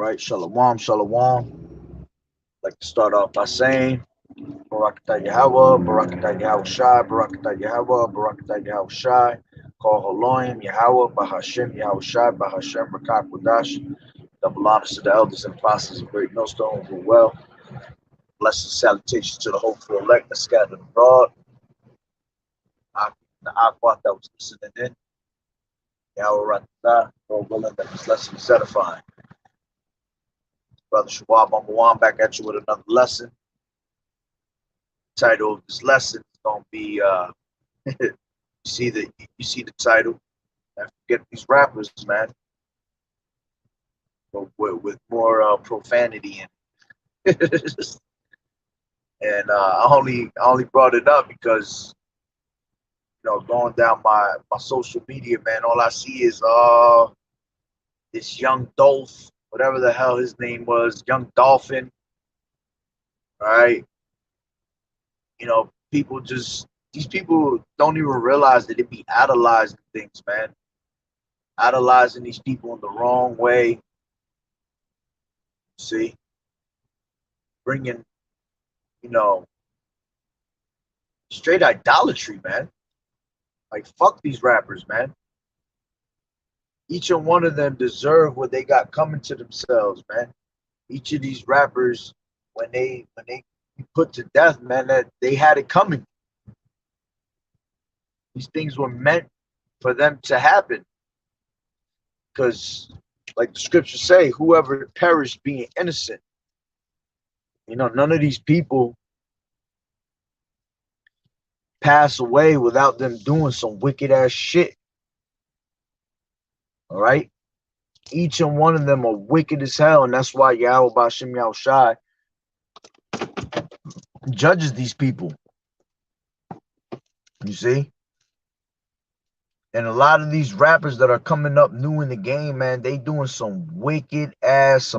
right, shalom, shalom. I'd like to start off by saying, Barakatah Yahweh, Barakatah Yahweh Shai, Barakatah Yahweh, Barakatah Yahweh Shai, Call Haloim, Yahweh, Bahashem, Yahweh Shai, Bahashem, Rakak Wadash, double honors to the elders and apostles of Great Millstone who well. Blessed salutations to the hopeful elect that scattered abroad. The Aquat that was listening in, Yahweh Ratah, Lord willing that this lesson is edifying. Brother Shawab, I'm one back at you with another lesson. The title of this lesson is gonna be you see the title. And forget these rappers, man, but with more profanity in it. And I only brought it up because going down my social media, man, all I see is this young Dolph, whatever the hell his name was, young Dolphin. All right, these people don't even realize that they be idolizing things, man. Idolizing these people in the wrong way. See, bringing straight idolatry, man. Like fuck these rappers, man. Each and one of them deserve what they got coming to themselves, man. Each of these rappers, when they put to death, man, that they had it coming. These things were meant for them to happen. Because, like the scriptures say, whoever perished being innocent. None of these people pass away without them doing some wicked ass shit. All right? Each and one of them are wicked as hell, and that's why Yahweh Bashem Yahweh Shai judges these people. You see? And a lot of these rappers that are coming up new in the game, man, they doing some wicked ass,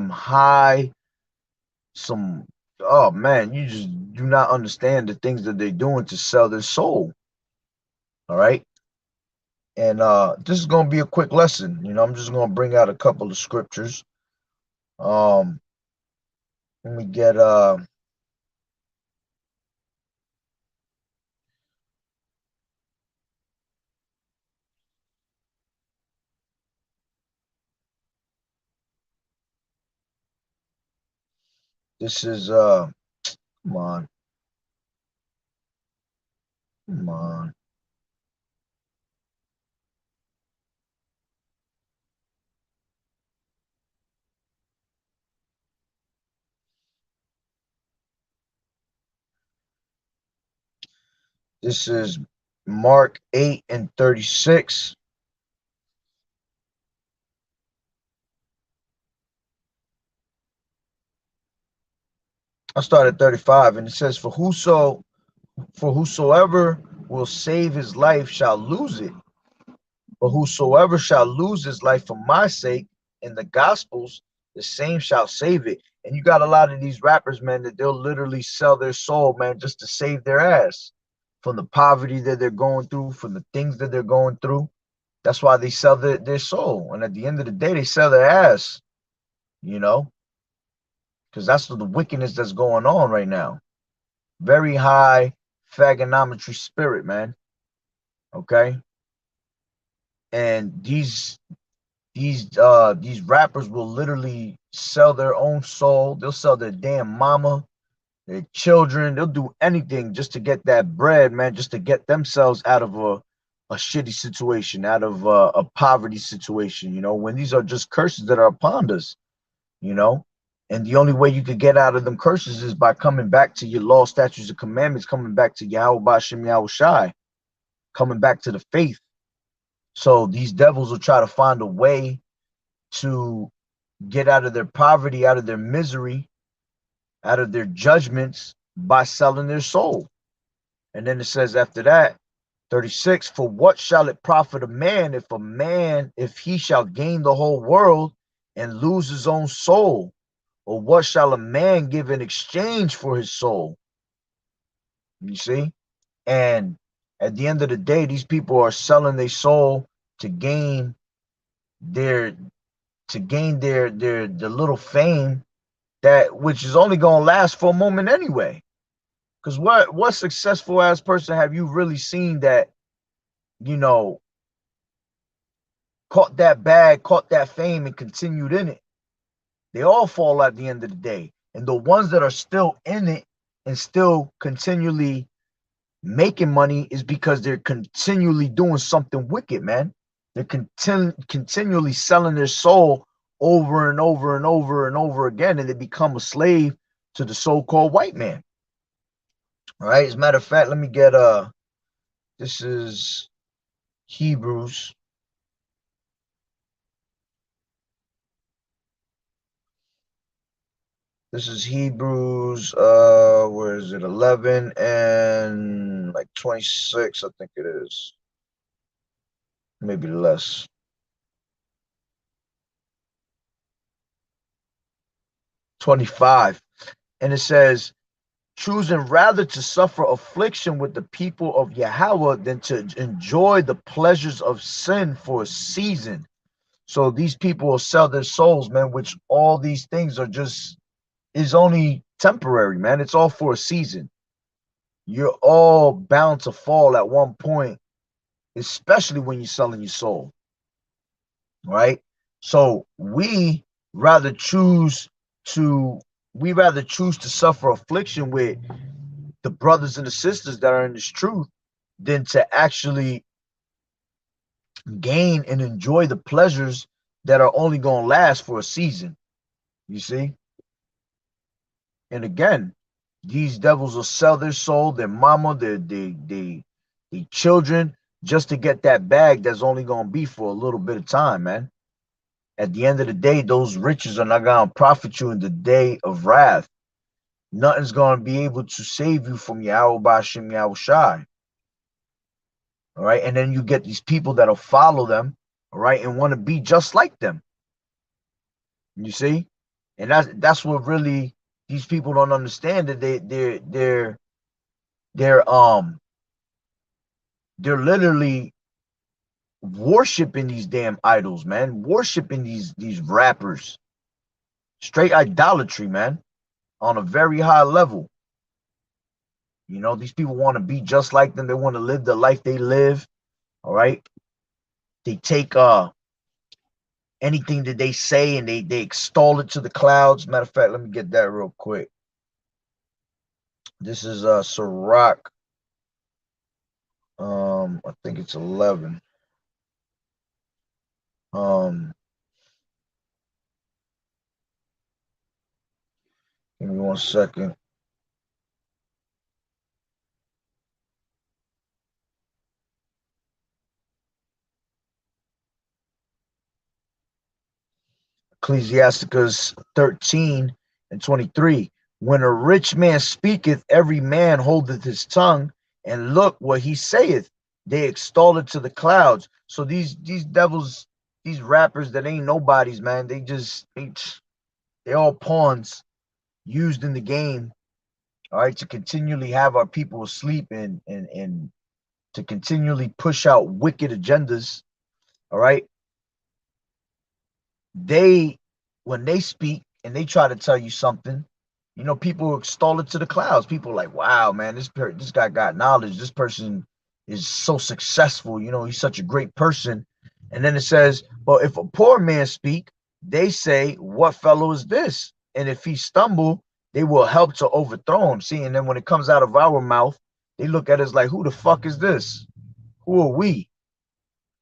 oh man, you just do not understand the things that they're doing to sell their soul. All right. And this is gonna be a quick lesson. I'm just gonna bring out a couple of scriptures. Let me get this is come on. Come on. This is Mark 8 and 36. I started at 35, and it says, For whosoever will save his life shall lose it. But whosoever shall lose his life for my sake in the gospels, the same shall save it. And you got a lot of these rappers, man, that they'll literally sell their soul, man, just to save their ass from the poverty that they're going through, from the things that they're going through. That's why they sell their soul. And at the end of the day, they sell their ass, because that's the wickedness that's going on right now. Very high fagonometry spirit, man. Okay. And these rappers will literally sell their own soul. They'll sell their damn mama, their children. They'll do anything just to get that bread, man, just to get themselves out of a shitty situation, out of a poverty situation, when these are just curses that are upon us, and the only way you could get out of them curses is by coming back to your law, statutes, and commandments, coming back to Yahweh Bashem Yahweh Shai, coming back to the faith. So these devils will try to find a way to get out of their poverty, out of their misery, out of their judgments by selling their soul. And then it says after that, 36, for what shall it profit a man if he shall gain the whole world and lose his own soul? Or what shall a man give in exchange for his soul? You see? And at the end of the day, these people are selling their soul to gain their to gain their little fame, that which is only gonna last for a moment anyway. Because what successful ass person have you really seen that, you know, caught that bag, caught that fame, and continued in it? They all fall at the end of the day. And the ones that are still in it and still continually making money is because they're continually doing something wicked, man. They're continually selling their soul over and over and over and over again, and they become a slave to the so-called white man. All right. As a matter of fact, let me get this is Hebrews. This is Hebrews, where is it? 11 and like 26, I think it is. Maybe less. 25. And it says, choosing rather to suffer affliction with the people of Yahweh than to enjoy the pleasures of sin for a season. So these people will sell their souls, man, which all these things are just, is only temporary, man. It's all for a season. You're all bound to fall at one point, especially when you're selling your soul, right? So rather choose to we rather choose to suffer affliction with the brothers and the sisters that are in this truth than to actually gain and enjoy the pleasures that are only going to last for a season. You see? And again, these devils will sell their soul, their mama, their children, just to get that bag that's only going to be for a little bit of time, man. At the end of the day, those riches are not going to profit you in the day of wrath. Nothing's going to be able to save you from Yahweh Bashim Yahushai. All right. And then you get these people that'll follow them, all right, and want to be just like them. You see? And that's what really these people don't understand, that they're literally worshiping these damn idols, man. Worshiping these rappers. Straight idolatry, man, on a very high level. You know, these people want to be just like them. They want to live the life they live. All right. They take anything that they say and they extol it to the clouds. Matter of fact, let me get that real quick. This is Sirach. I think it's 11. Give me 1 second. Ecclesiasticus 13 and 23. When a rich man speaketh, every man holdeth his tongue, and look what he saith. They extol it to the clouds. So these devils, these rappers that ain't nobodies, man, they all pawns used in the game, all right, to continually have our people asleep and to continually push out wicked agendas, all right. When they speak and they try to tell you something, you know, people extol it to the clouds. People are like, wow, man, this guy got knowledge. This person is so successful. You know, he's such a great person. And then it says, well, if a poor man speak, they say, what fellow is this? And if he stumble, they will help to overthrow him. See, and then when it comes out of our mouth, they look at us like, who the fuck is this? Who are we?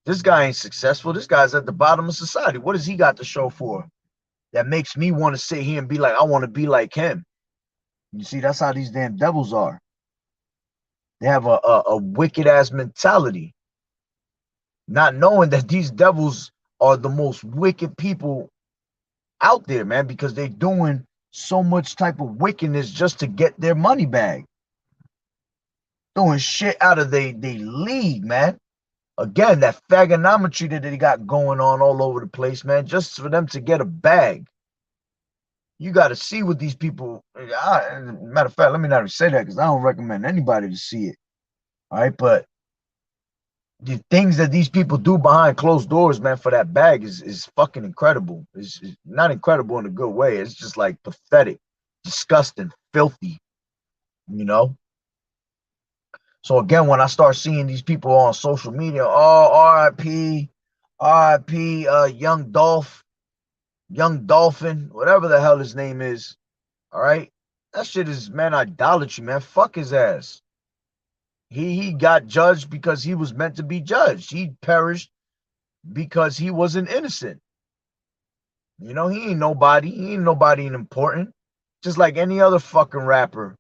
This guy ain't successful. This guy's at the bottom of society. What does he got to show for that makes me want to sit here and be like, I want to be like him? You see, that's how these damn devils are. They have a wicked ass mentality, not knowing that these devils are the most wicked people out there, man, because they're doing so much type of wickedness just to get their money back. Doing shit out of they league, man. Again, that fagonometry that they got going on all over the place, man, just for them to get a bag. You got to see what these people, matter of fact, let me not even say that because I don't recommend anybody to see it. All right. But The things that these people do behind closed doors, man, for that bag is fucking incredible. It's not incredible in a good way. It's just like pathetic, disgusting, filthy, you know. So again, when I start seeing these people on social media, oh R.I.P. R.I.P. Young Dolphin, whatever the hell his name is. All right, that shit is, man, idolatry, man. Fuck his ass. He got judged because he was meant to be judged. He perished because he wasn't innocent. You know, he ain't nobody. He ain't nobody important. Just like any other fucking rapper.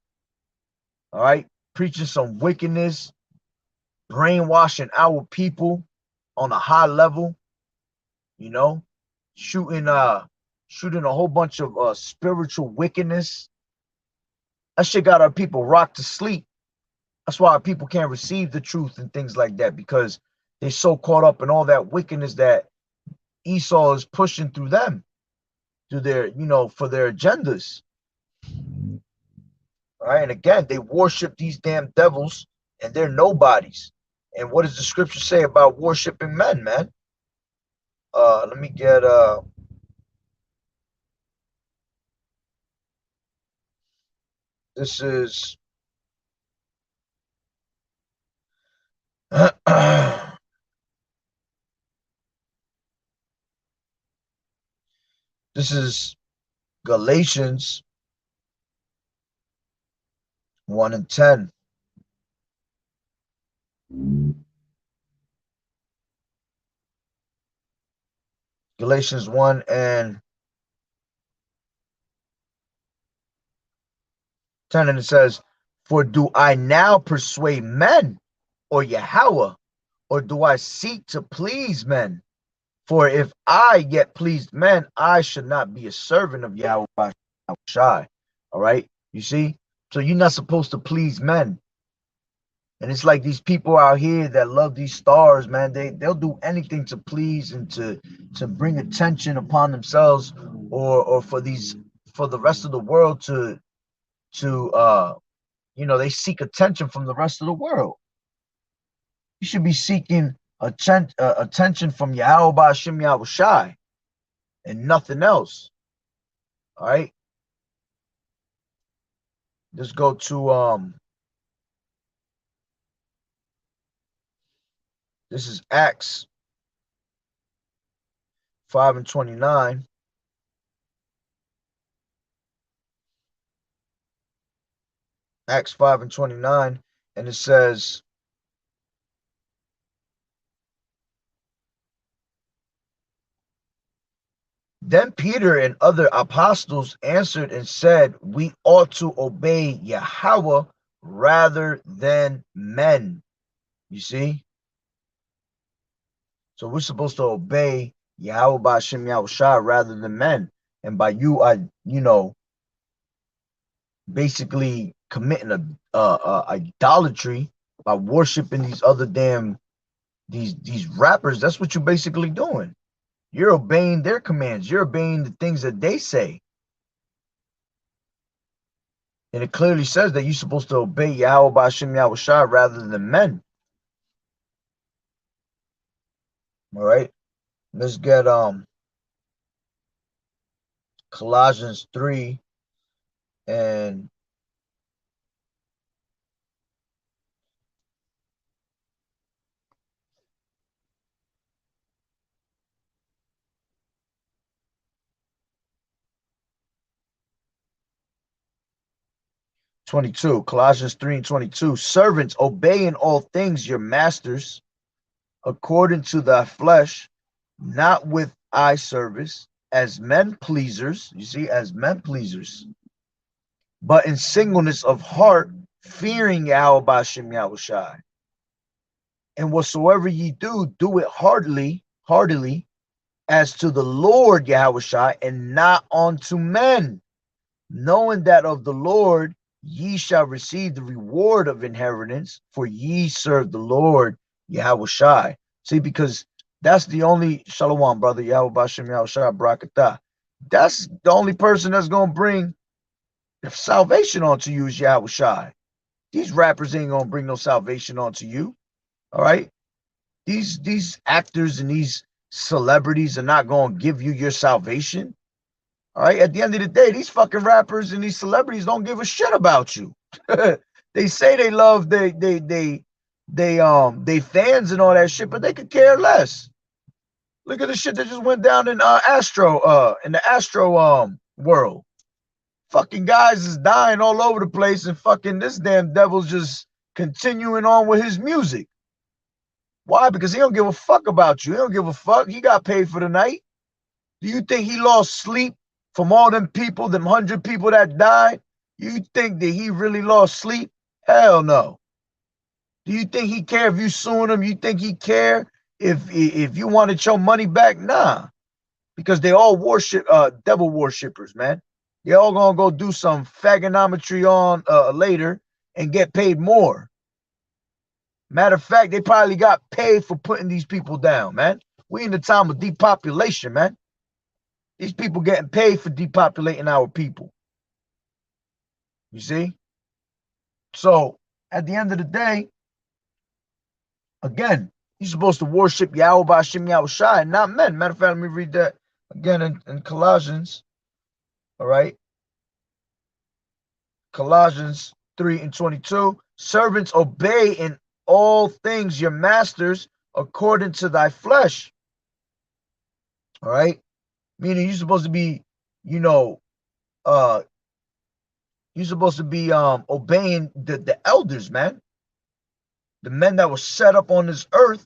All right, preaching some wickedness, brainwashing our people on a high level. You know, shooting shooting a whole bunch of spiritual wickedness. That shit got our people rocked to sleep. That's why people can't receive the truth and things like that, because they're so caught up in all that wickedness that Esau is pushing through them, through their, you know, for their agendas. All right. And again, they worship these damn devils and they're nobodies. And what does the scripture say about worshiping men, man? Let me get this is this is Galatians 1 and 10. Galatians 1 and 10, and it says, for do I now persuade men or Yahweh, or do I seek to please men? For if I yet pleased men, I should not be a servant of Yahweh Shai. All right, you see? So you're not supposed to please men. And it's like these people out here that love these stars, man. They'll do anything to please and to bring attention upon themselves, or for the rest of the world to you know, they seek attention from the rest of the world. You should be seeking attention from Yahweh Ba'Shem Yahweh Shai and nothing else. All right. Let's go to this is Acts 5 and 29. Acts 5 and 29, and it says, then Peter and other apostles answered and said, we ought to obey Yahweh rather than men. You see? So we're supposed to obey Yahweh Ba'Shem Yahweh Shai rather than men. And by you, you know, basically committing idolatry by worshiping these other damn, these rappers. That's what you're basically doing. You're obeying their commands. You're obeying the things that they say. And it clearly says that you're supposed to obey Yahweh Ba'Shem Yahweh Shai rather than men. All right. Let's get Colossians 3 and 22. Colossians 3 and 22. Servants, obey in all things your masters according to thy flesh, not with eye service, as men pleasers. You see, as men pleasers, but in singleness of heart, fearing Yahweh Ba'Shem Yahweh Shai. And whatsoever ye do, do it heartily, as to the Lord Yahweh Shai, and not unto men, knowing that of the Lord ye shall receive the reward of inheritance, for ye serve the Lord Yahweh Shai. See, because that's the only, Shalom, brother, Yahweh Ba'Shem Yahweh Shai, Barakatah. That's the only person that's going to bring salvation onto you is Yahweh Shai. These rappers ain't going to bring no salvation onto you. All right? These actors and these celebrities are not going to give you your salvation. All right. At the end of the day, these fucking rappers and these celebrities don't give a shit about you. They say they love they fans and all that shit, but they could care less. Look at the shit that just went down in the Astro world. Fucking guys is dying all over the place, and fucking this damn devil's just continuing on with his music. Why? Because he don't give a fuck about you. He don't give a fuck. He got paid for the night. Do you think he lost sleep from all them people, them 100 people that died? You think that he really lost sleep? Hell no. Do you think he care if you suing him? You think he care if you wanted your money back? Nah. Because they all worship devil worshippers, man. They all gonna go do some fagonometry on later and get paid more. Matter of fact, they probably got paid for putting these people down, man. We in the time of depopulation, man. These people getting paid for depopulating our people. You see? So, at the end of the day, again, you're supposed to worship Yahweh B'Hashem Yahushai and not men. Matter of fact, let me read that again in Colossians. All right? Colossians 3:22. Servants, obey in all things your masters according to thy flesh. All right? Meaning you're supposed to be, you're supposed to be obeying the elders, man. The men that were set up on this earth.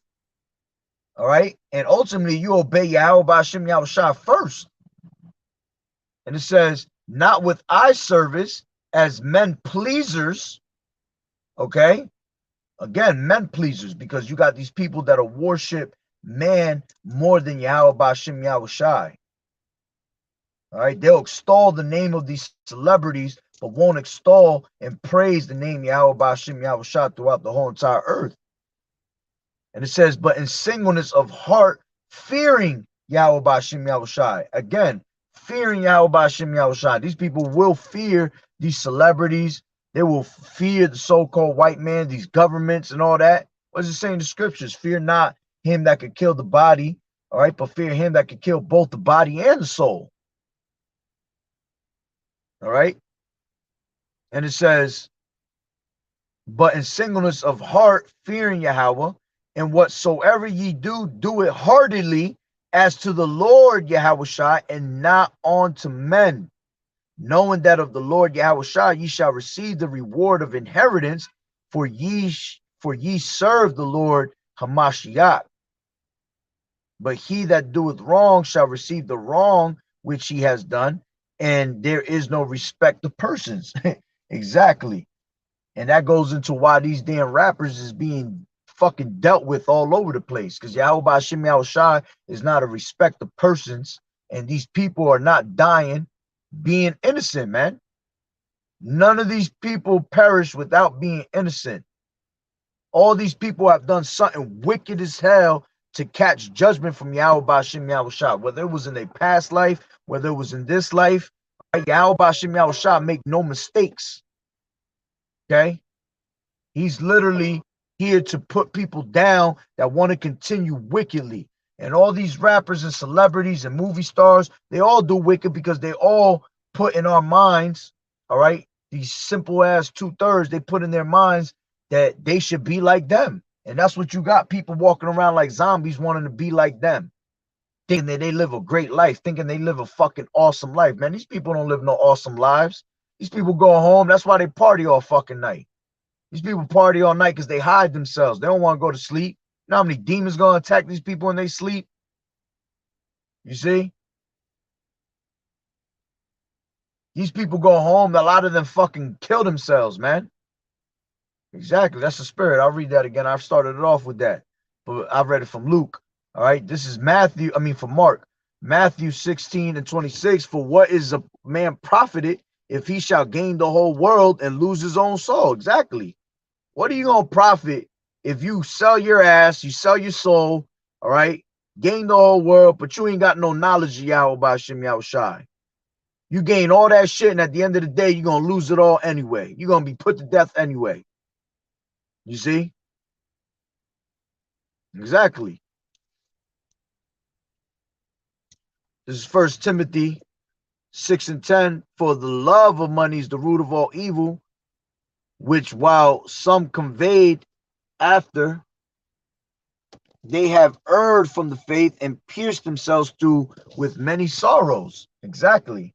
All right? And ultimately you obey Yahweh B'Hashem Yahushua first. And it says, not with eye service as men pleasers. Okay? Again, men pleasers, because you got these people that'll worship man more than Yahweh B'Hashem Yahushai. All right, they'll extol the name of these celebrities, but won't extol and praise the name Yahweh B'Hashem Yahushai throughout the whole entire earth. And it says, but in singleness of heart, fearing Yahweh B'Hashem Yahushai. Again, fearing Yahweh B'Hashem Yahushai. These people will fear these celebrities. They will fear the so-called white man, these governments and all that. What does it say in the scriptures? Fear not him that could kill the body, all right, but fear him that could kill both the body and the soul. All right. And it says, but in singleness of heart, fearing Yahweh, and whatsoever ye do, do it heartily as to the Lord Yahushua, and not unto men, knowing that of the Lord Yahushua ye shall receive the reward of inheritance, for ye serve the Lord Hamashiach. But he that doeth wrong shall receive the wrong which he has done, and there is no respect of persons. Exactly. And that goes into why these damn rappers is being fucking dealt with all over the place. Because Yahweh B'Hashem Yahushai is not a respect of persons. And these people are not dying being innocent, man. None of these people perish without being innocent. All these people have done something wicked as hell to catch judgment from Yahweh B'Hashem Yahushai. Whether it was in their past life, whether it was in this life, Yahweh B'Hashem Yahushai make no mistakes. Okay? He's literally here to put people down that want to continue wickedly. And all these rappers and celebrities and movie stars, they all do wicked because they all put in our minds, all right, these simple ass 2/3, they put in their minds that they should be like them. And that's what you got, people walking around like zombies wanting to be like them, thinking that they live a great life, thinking they live a fucking awesome life. Man, these people don't live no awesome lives. These people go home. That's why they party all fucking night. These people party all night because they hide themselves. They don't want to go to sleep. You know how many demons going to attack these people when they sleep? You see? These people go home. A lot of them fucking kill themselves, man. Exactly. That's the spirit. I'll read that again. I've started it off with that. But I've read it from Luke. All right. This is from Mark. Matthew 16:26. For what is a man profited if he shall gain the whole world and lose his own soul? Exactly. What are you going to profit if you sell your ass, you sell your soul, all right, gain the whole world, but you ain't got no knowledge of Yahweh B'Hashem Yahushai? You gain all that shit, and at the end of the day, you're going to lose it all anyway. You're going to be put to death anyway. You see? Exactly. This is First Timothy 6:10. For the love of money is the root of all evil, which while some conveyed after, they have erred from the faith and pierced themselves through with many sorrows. Exactly.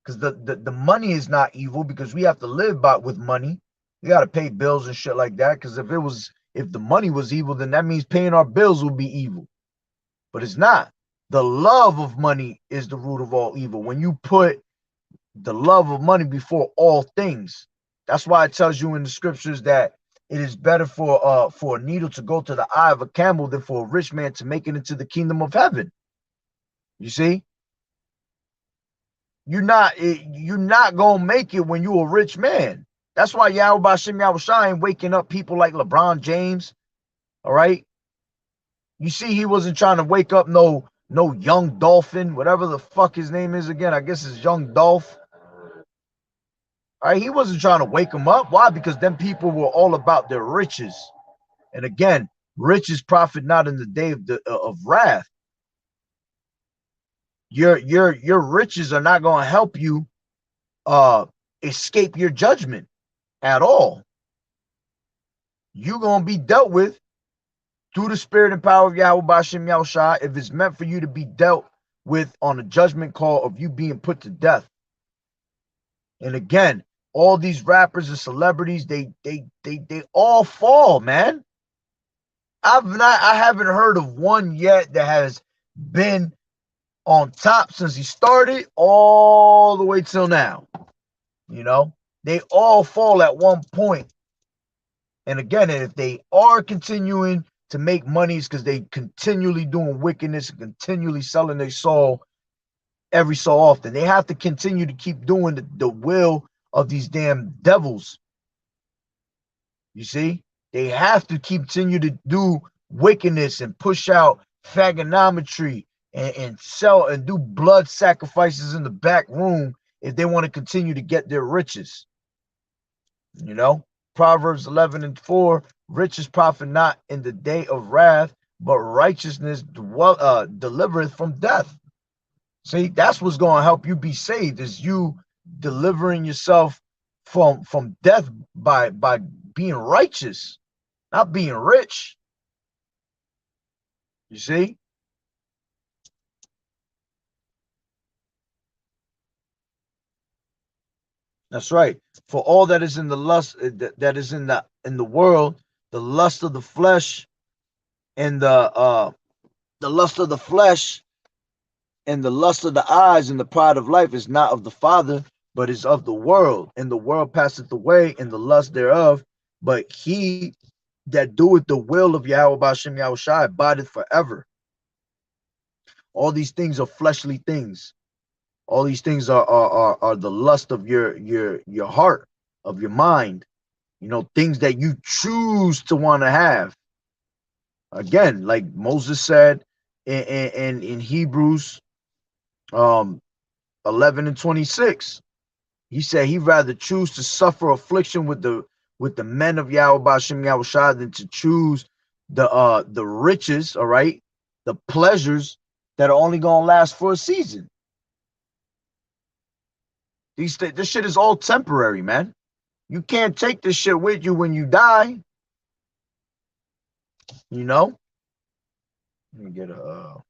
Because the money is not evil, because we have to live by with money. We got to pay bills and shit like that. Because if the money was evil, then that means paying our bills would be evil. But it's not. The love of money is the root of all evil. When you put the love of money before all things, that's why it tells you in the scriptures that it is better for a needle to go to the eye of a camel than for a rich man to make it into the kingdom of heaven. You see, you're not gonna make it when you're a rich man. That's why Yahweh Bashem Yahushua ain't waking up people like LeBron James. All right, you see, he wasn't trying to wake up no young dolphin, whatever the fuck his name is again. I guess it's young Dolph. All right, he wasn't trying to wake him up. Why? Because them people were all about their riches. And again, riches profit not in the day of wrath. Your riches are not going to help you uh escape your judgment at all. You're going to be dealt with through the spirit and power of Yahweh Bashem Yahushua if it's meant for you to be dealt with on a judgment call of you being put to death. And again, all these rappers and celebrities, they all fall, man. I haven't heard of one yet that has been on top since he started all the way till now. You know, they all fall at one point. And again, if they are continuing to make money, it's because they continually doing wickedness and continually selling their soul every so often. They have to continue to keep doing the will of these damn devils. You see, they have to continue to do wickedness and push out fagonometry and sell and do blood sacrifices in the back room if they want to continue to get their riches. You know, Proverbs 11:4, riches profit not in the day of wrath, but righteousness delivereth from death. See, that's what's going to help you be saved, is you delivering yourself from death by being righteous, not being rich. You see? That's right. For all that is in the lust that is in the world, the lust of the flesh and the lust of the flesh and the lust of the eyes and the pride of life is not of the Father, but is of the world. And the world passeth away and the lust thereof. But he that doeth the will of Yahweh Bashem Yahushua abideth forever. All these things are fleshly things. All these things are the lust of your heart, of your mind. You know, things that you choose to want to have. Again, like Moses said in Hebrews 11:26, he said he'd rather choose to suffer affliction with the men of Yahweh Bashem Yahushua than to choose the riches, all right, the pleasures that are only gonna last for a season. This shit is all temporary, man. You can't take this shit with you when you die. You know. Let me get a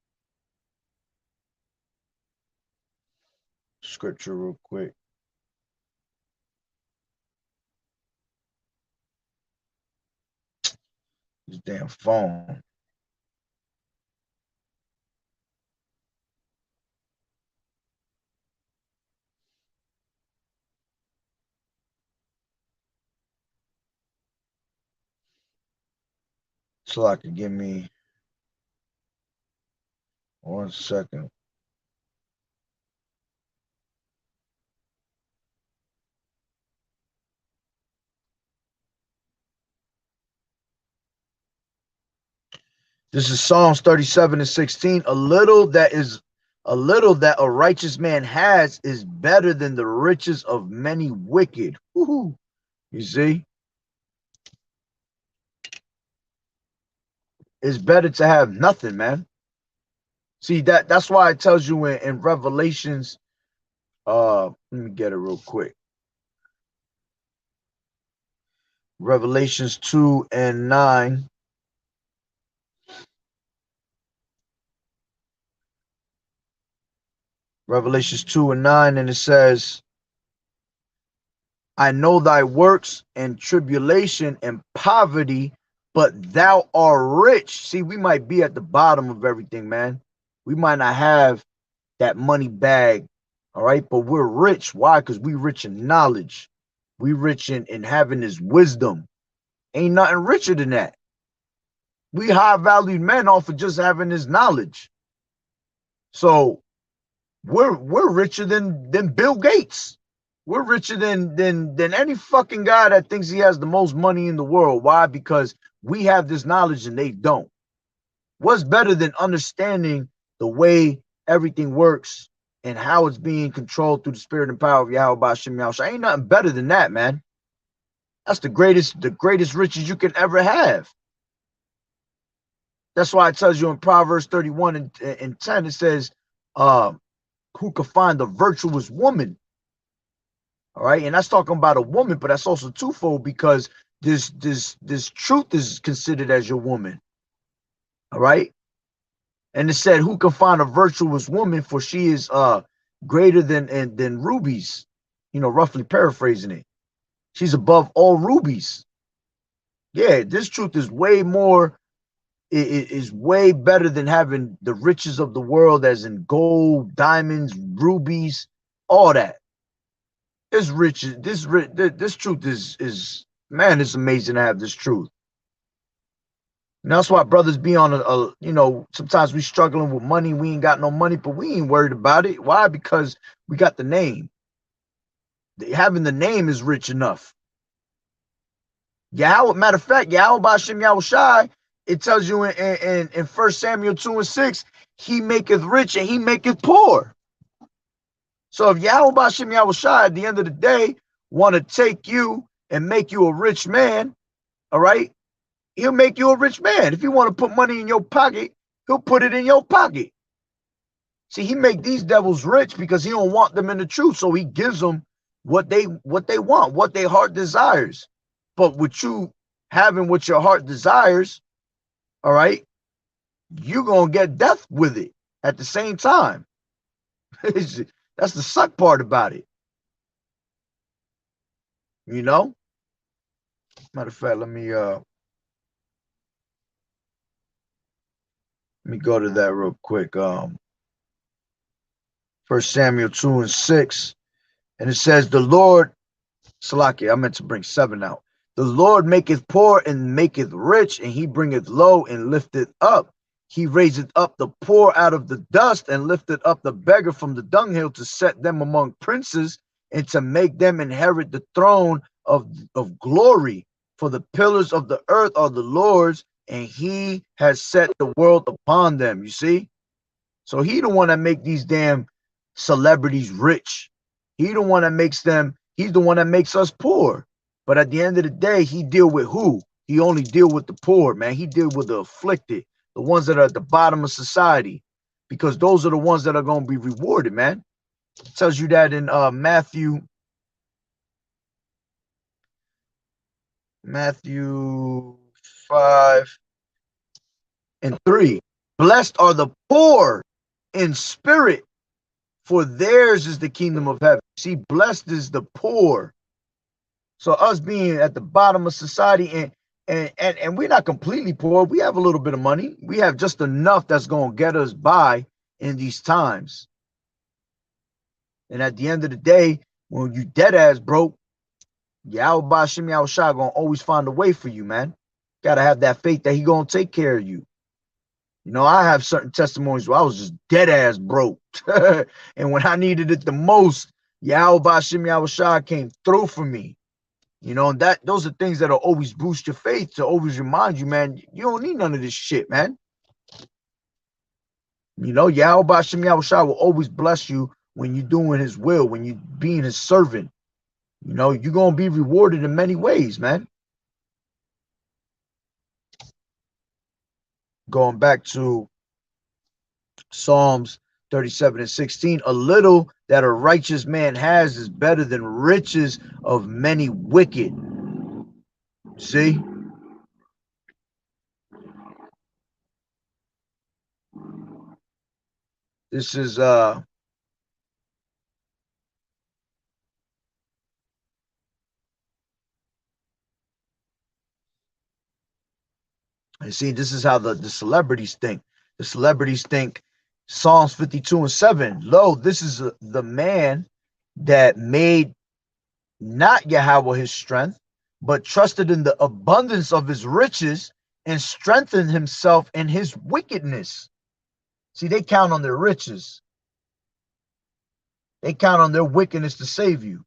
scripture real quick. This damn phone. So I could give me 1 second. This is Psalms 37:16. A little that a righteous man has is better than the riches of many wicked. Woo-hoo. You see? It's better to have nothing, man. See, that's why it tells you in Revelations, let me get it real quick. Revelations 2 and 9. Revelations 2 and 9, and it says, I know thy works and tribulation and poverty, but thou art rich. See, we might be at the bottom of everything, man. We might not have that money bag, all right? But we're rich. Why? Because we rich in knowledge. We rich in having this wisdom. Ain't nothing richer than that. We high valued men off of just having this knowledge. So we're richer than Bill Gates. We're richer than any fucking guy that thinks he has the most money in the world. Why? Because we have this knowledge and they don't. What's better than understanding the way everything works and how it's being controlled through the spirit and power of YAHAWAH'S? Ain't nothing better than that, man. That's the greatest riches you can ever have. That's why it tells you in Proverbs 31 and 10, it says, who could find a virtuous woman? All right, and that's talking about a woman, but that's also twofold because this truth is considered as your woman. All right, and it said, who can find a virtuous woman, for she is greater than rubies. You know, roughly paraphrasing it, she's above all rubies. Yeah, this truth is way more. It is way better than having the riches of the world, as in gold, diamonds, rubies, all that. This riches, this truth is man, it's amazing to have this truth. And that's why brothers be on you know, sometimes we struggling with money, we ain't got no money, but we ain't worried about it. Why? Because we got the name. Having the name is rich enough. Yahweh, matter of fact, YAHAWAH'S, it tells you in 1 Samuel 2 and 6, he maketh rich and he maketh poor. So if YAHAWAH'S at the end of the day want to take you and make you a rich man, all right, he'll make you a rich man. If you want to put money in your pocket, he'll put it in your pocket. See, he make these devils rich because he don't want them in the truth, so he gives them what they want, what their heart desires. But with you having what your heart desires, all right, you're gonna get death with it at the same time. That's the suck part about it. You know? Matter of fact, let me go to that real quick. 1 Samuel 2 and 6. And it says, the Lord, Salaki, I meant to bring 7 out. The Lord maketh poor and maketh rich, and he bringeth low and lifteth up. He raiseth up the poor out of the dust and lifteth up the beggar from the dunghill, to set them among princes and to make them inherit the throne of glory. For the pillars of the earth are the Lord's, and he has set the world upon them. You see? So he the one that make these damn celebrities rich. He the one that makes them, he's the one that makes us poor. But at the end of the day, he deal with who? He only deal with the poor, man. He deal with the afflicted, the ones that are at the bottom of society, because those are the ones that are going to be rewarded, man. It tells you that in Matthew 5 and 3. Blessed are the poor in spirit, for theirs is the kingdom of heaven. See, blessed is the poor. So us being at the bottom of society, and we're not completely poor. We have a little bit of money. We have just enough that's going to get us by in these times. And at the end of the day, when you dead ass broke, YAHAWAH'S gonna always find a way for you, man. Gotta have that faith that he gonna take care of you. You know, I have certain testimonies where I was just dead ass broke. And when I needed it the most, YAHAWAH'S came through for me. You know, and those are things that'll always boost your faith, to always remind you, man, you don't need none of this shit, man. You know, YAHAWAH'S will always bless you when you're doing his will, when you're being his servant. You know, you're going to be rewarded in many ways, man. Going back to Psalms 37 and 16, a little that a righteous man has is better than riches of many wicked. See? This is and see, this is how the celebrities think. The celebrities think Psalms 52 and 7. Lo, this is the man that made not Yahweh his strength, but trusted in the abundance of his riches and strengthened himself in his wickedness. See, they count on their riches. They count on their wickedness to save you.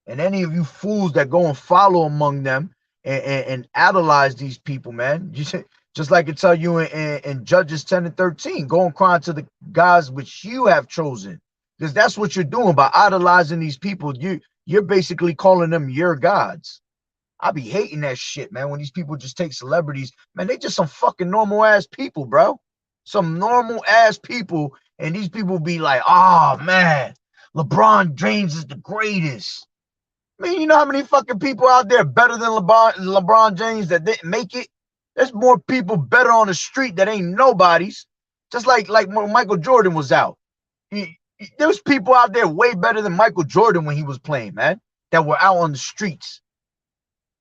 And any of you fools that go and follow among them and idolize these people, man, just like it tell you in Judges 10 and 13, go and cry to the gods which you have chosen. Because that's what you're doing by idolizing these people. You're basically calling them your gods. I be hating that shit, man, when these people just take celebrities. Man, they just some fucking normal ass people, bro. Some normal ass people. And these people be like, oh, man, LeBron James is the greatest. I mean, you know how many fucking people out there better than LeBron James that didn't make it? There's more people better on the street that ain't nobodies. Just like when Michael Jordan was out. There was people out there way better than Michael Jordan when he was playing, man, that were out on the streets.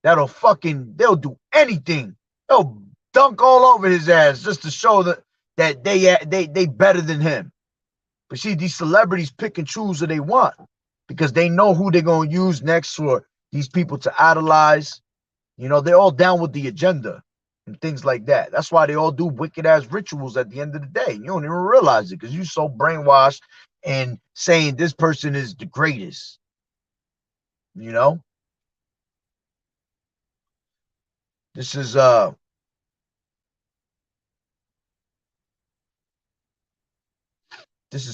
They'll do anything. They'll dunk all over his ass just to show that they better than him. But see, these celebrities pick and choose who they want because they know who they're going to use next for these people to idolize. You know, they're all down with the agenda and things like that. That's why they all do wicked ass rituals at the end of the day. You don't even realize it because you're so brainwashed and saying this person is the greatest. You know? This is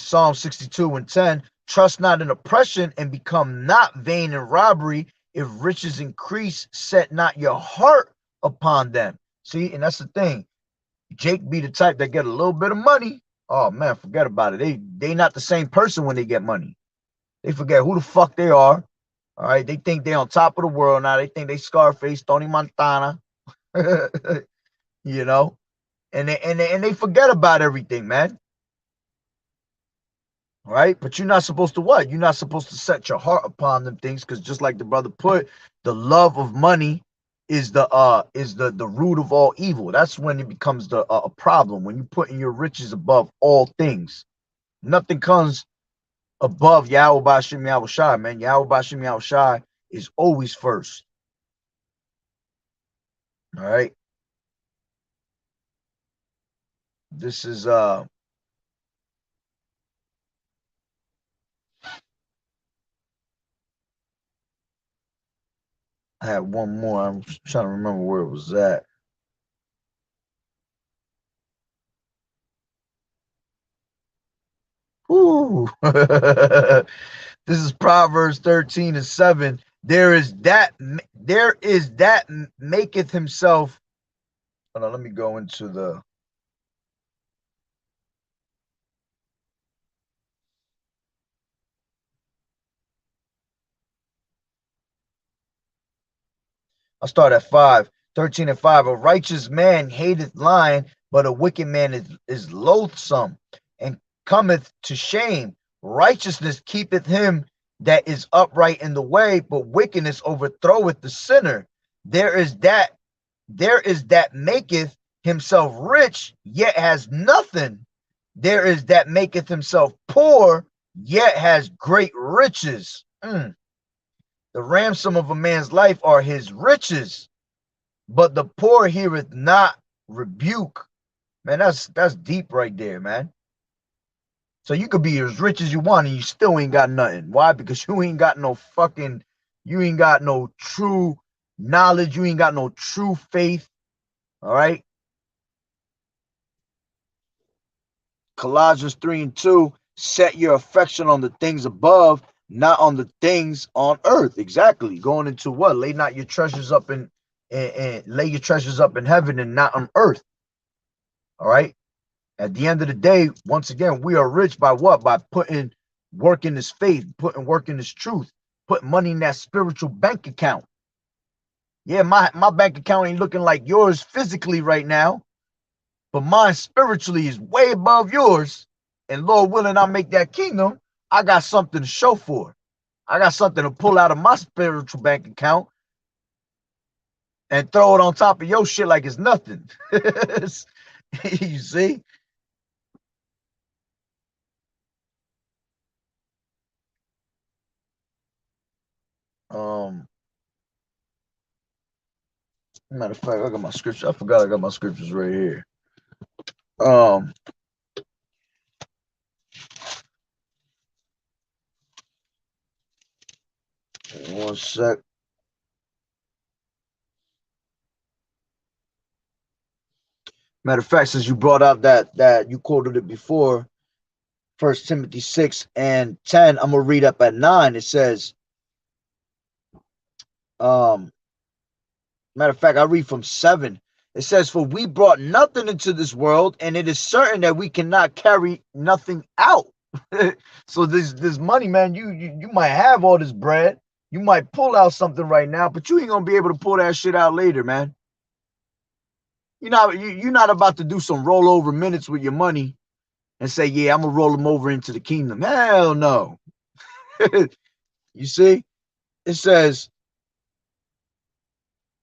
Psalm 62 and 10. Trust not in oppression and become not vain in robbery. If riches increase, set not your heart upon them. See, and that's the thing. Jake be the type that get a little bit of money. Oh man, forget about it. They not the same person when they get money. They forget who the fuck they are. All right, they think they're on top of the world now. They think they Scarface, Tony Montana. You know, and they forget about everything, man. Right? But you're not supposed to what? You're not supposed to set your heart upon them things, because just like the brother put, the love of money is the root of all evil. That's when it becomes a problem, when you put in your riches above all things. Nothing comes above Yahweh Bashim Yahweh Shai, man. Yahweh Bashim Yahweh Shai is always first. All right. This is I had one more. I'm trying to remember where it was at. Ooh. This is Proverbs 13 and 7. There is that maketh himself. Hold on, let me go into the. I'll start at 5. 13 and 5. A righteous man hateth lying, but a wicked man is loathsome and cometh to shame. Righteousness keepeth him that is upright in the way, but wickedness overthroweth the sinner. There is that maketh himself rich, yet has nothing. There is that maketh himself poor, yet has great riches. The ransom of a man's life are his riches, but the poor heareth not rebuke. Man, that's deep right there, man. So you could be as rich as you want and you still ain't got nothing. Why? Because you ain't got no true knowledge. You ain't got no true faith. All right. Colossians 3 and 2, set your affection on the things above, not on the things on earth. Exactly. Going into what? Lay not your treasures up and lay your treasures up in heaven and not on earth. All right. At the end of the day, once again, we are rich by what? By putting work in this faith, putting work in this truth, putting money in that spiritual bank account. Yeah, my bank account ain't looking like yours physically right now, but mine spiritually is way above yours. And Lord willing, I make that kingdom. I got something to show for it. I got something to pull out of my spiritual bank account and throw it on top of your shit like it's nothing. You see? Um, Matter of fact, I got my scripture. I forgot I got my scriptures right here. Um, One sec. Matter of fact, since you brought out that you quoted it before, First Timothy 6:10, I'm gonna read up at 9. It says, um, matter of fact, I read from 7. It says, "For we brought nothing into this world, and it is certain that we cannot carry nothing out." So this money, man, you might have all this bread, you might pull out something right now, but you ain't gonna be able to pull that shit out later, man. You're not about to do some rollover minutes with your money and say, "Yeah, I'm gonna roll them over into the kingdom." Hell no. You see, it says,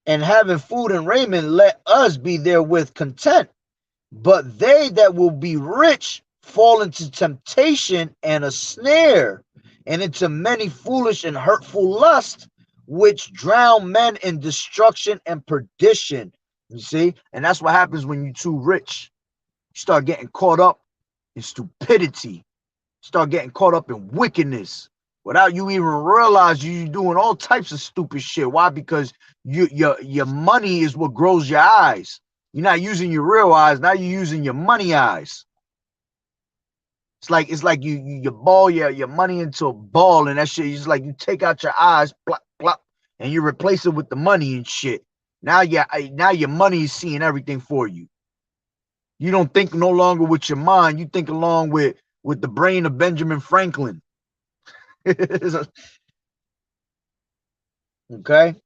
"And having food and raiment, let us be therewith content. But they that will be rich fall into temptation and a snare, and into many foolish and hurtful lusts, which drown men in destruction and perdition." You see, and that's what happens when you're too rich. You start getting caught up in stupidity, start getting caught up in wickedness without you even realize you're doing all types of stupid shit. Why? Because your money is what grows your eyes. You're not using your real eyes. Now you're using your money eyes. It's like you ball your money into a ball, and that shit. It's like you take out your eyes, plop plop, and you replace it with the money and shit. Now your money is seeing everything for you. You don't think no longer with your mind. You think along with the brain of Benjamin Franklin. Okay.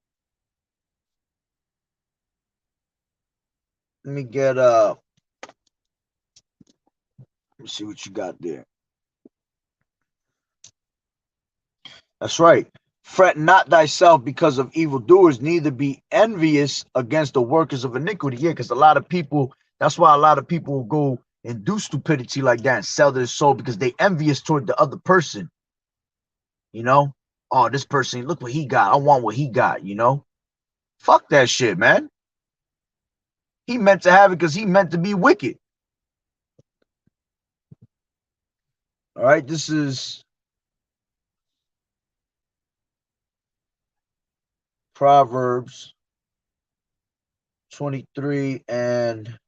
Let me get let me see what you got there. That's right. Fret not thyself because of evildoers, neither be envious against the workers of iniquity. Yeah, because a lot of people, that's why a lot of people will go and do stupidity like that and sell their soul because they envious toward the other person. You know, oh, this person, look what he got. I want what he got, you know? Fuck that shit, man. He meant to have it because he meant to be wicked. All right, this is Proverbs 23 and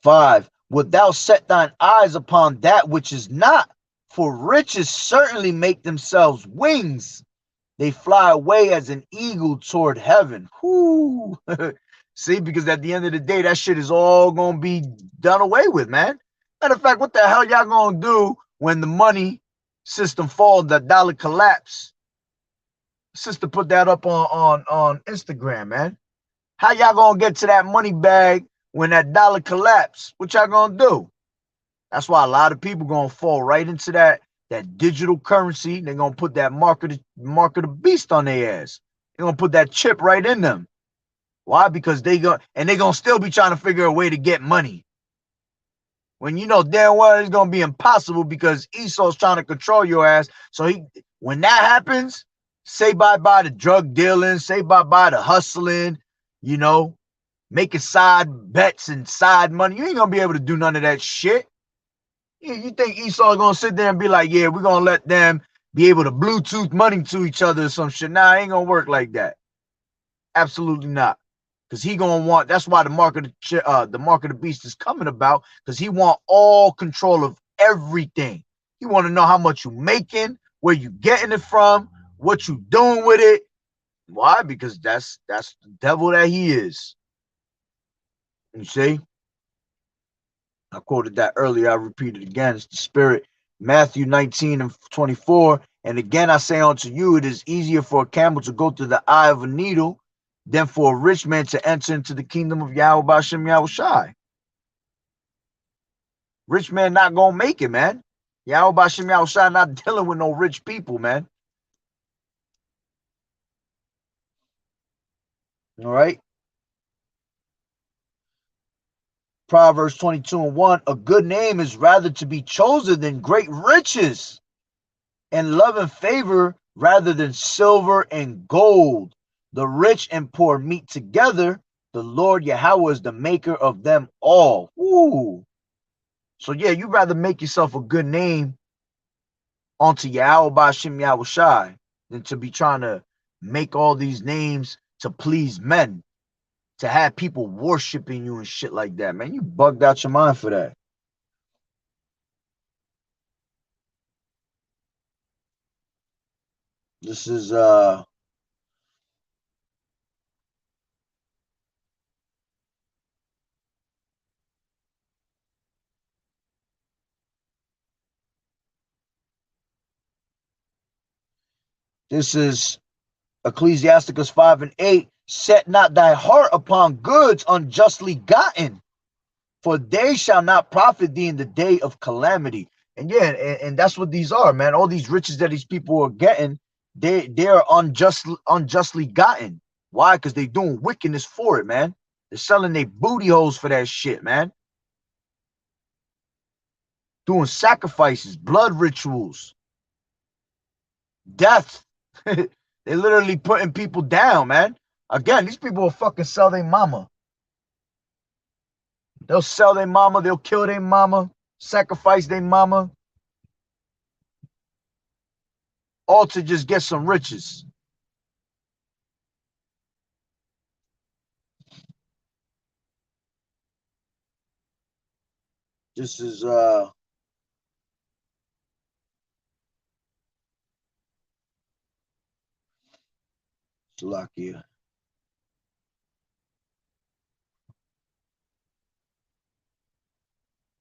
5. Wilt thou set thine eyes upon that which is not? For riches certainly make themselves wings. They fly away as an eagle toward heaven. Whoo. See, because at the end of the day, that shit is all going to be done away with, man. Matter of fact, what the hell y'all going to do when the money system falls, the dollar collapse? Sister put that up on Instagram, man. How y'all going to get to that money bag when that dollar collapse? What y'all going to do? That's why a lot of people going to fall right into that digital currency. They're going to put that mark of the beast on their ass. They're going to put that chip right in them. Why? Because they're going to still be trying to figure a way to get money. When you know damn well it's going to be impossible because Esau's trying to control your ass. So when that happens, say bye-bye to drug dealing, say bye-bye to hustling, you know, making side bets and side money. You ain't going to be able to do none of that shit. You think Esau's going to sit there and be like, yeah, we're going to let them be able to Bluetooth money to each other or some shit? Nah, it ain't going to work like that. Absolutely not. Because he going to want, that's why the mark of the beast is coming about, because he want all control of everything. He want to know how much you making, where you getting it from, what you doing with it. Why? Because that's the devil that he is. You see? I quoted that earlier. I repeat it again. It's the spirit. Matthew 19:24. And again I say unto you, it is easier for a camel to go through the eye of a needle than for a rich man to enter into the kingdom of Yahweh Bashem Yahushai. Rich man not gonna make it, man. Yahweh Bashem Yahushai not dealing with no rich people, man. All right. Proverbs 22:1. A good name is rather to be chosen than great riches, and love and favor rather than silver and gold. The rich and poor meet together. The Lord Yahweh is the maker of them all. Ooh. So yeah, you'd rather make yourself a good name onto Yahweh Bashem Yahushai than to be trying to make all these names to please men, to have people worshiping you and shit like that, man. You bugged out your mind for that. This is Ecclesiasticus 5:8. Set not thy heart upon goods unjustly gotten, for they shall not profit thee in the day of calamity. And yeah, and that's what these are, man. All these riches that these people are getting, they are unjustly gotten. Why? Because they doing wickedness for it, man. They're selling their booty holes for that shit, man. Doing sacrifices, blood rituals, death. They literally putting people down, man. Again, these people will fucking sell their mama. They'll sell their mama. They'll kill their mama. Sacrifice their mama. All to just get some riches. This is Slovakia.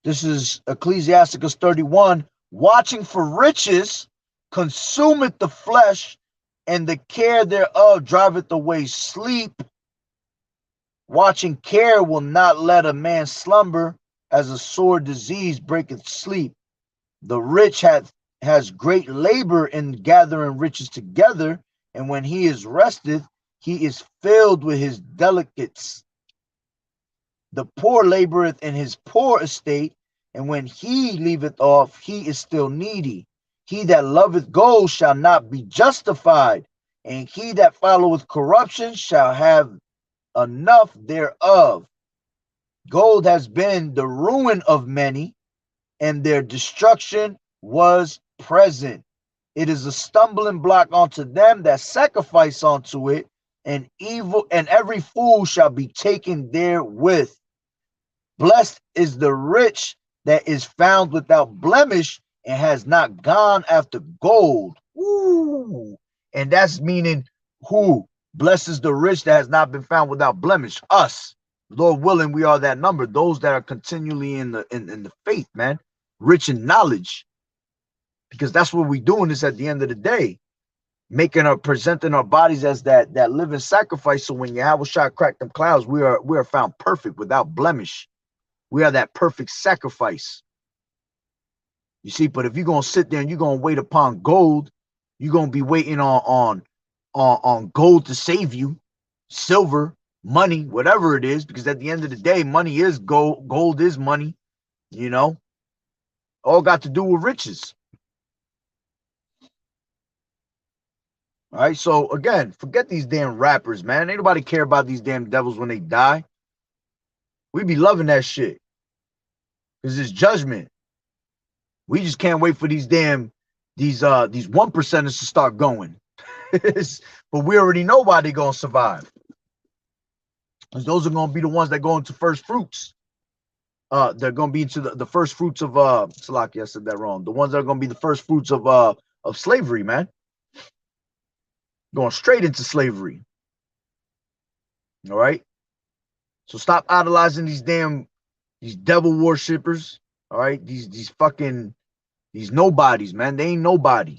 This is Ecclesiasticus 31. Watching for riches consumeth the flesh, and the care thereof driveth away sleep. Watching care will not let a man slumber, as a sore disease breaketh sleep. The rich has great labor in gathering riches together, and when he is rested, he is filled with his delicates. The poor laboreth in his poor estate, and when he leaveth off, he is still needy. He that loveth gold shall not be justified, and he that followeth corruption shall have enough thereof. Gold has been the ruin of many, and their destruction was present. It is a stumbling block unto them that sacrifice unto it, and evil, and every fool shall be taken therewith. Blessed is the rich that is found without blemish and has not gone after gold. Ooh. And that's meaning who? Blessed is the rich that has not been found without blemish. Us. Lord willing, we are that number. Those that are continually in the faith, man. Rich in knowledge. Because that's what we're doing is at the end of the day. Presenting our bodies as that living sacrifice. So when Yahweh shall crack them clouds, we are found perfect without blemish. We are that perfect sacrifice. You see, but if you're gonna sit there and you're gonna wait upon gold, you're gonna be waiting on gold to save you, silver, money, whatever it is, because at the end of the day, money is gold, gold is money, you know. All got to do with riches. All right, so again, forget these damn rappers, man. Ain't nobody care about these damn devils when they die. We be loving that shit. Because it's judgment. We just can't wait for these 1%ers to start going. But we already know why they're gonna survive. Because those are gonna be the ones that go into first fruits. They're gonna be into the first fruits of Salaki, I said that wrong. The ones that are gonna be the first fruits of of slavery, man. Going straight into slavery. All right. So stop idolizing these devil worshippers. All right. These nobodies, man. They ain't nobody.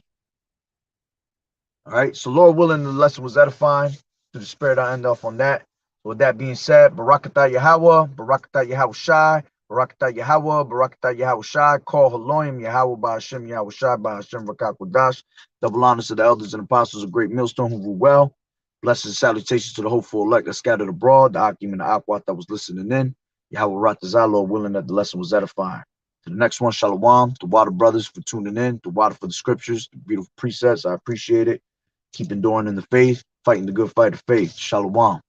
All right. So Lord willing, the lesson was edifying. To the spirit, I end off on that. So with that being said, Barakatah Yahweh, Barakatah Yahweh Shai, Barakatah Yahweh, Barakatah Yahweh Shai, call Haloim, Yahweh by Hashem, Yahweh Shai by Hashem Rakakwadash. Double honors to the elders and apostles of Great Millstone who rule well. Blessings and salutations to the hopeful elect that scattered abroad, the Akim and the Akwat that was listening in. Yahweh Ratazah, Lord willing that the lesson was edifying. To the next one, Shalom, the Water Brothers for tuning in, the Water for the Scriptures, the beautiful precepts. I appreciate it. Keep enduring in the faith, fighting the good fight of faith. Shalom.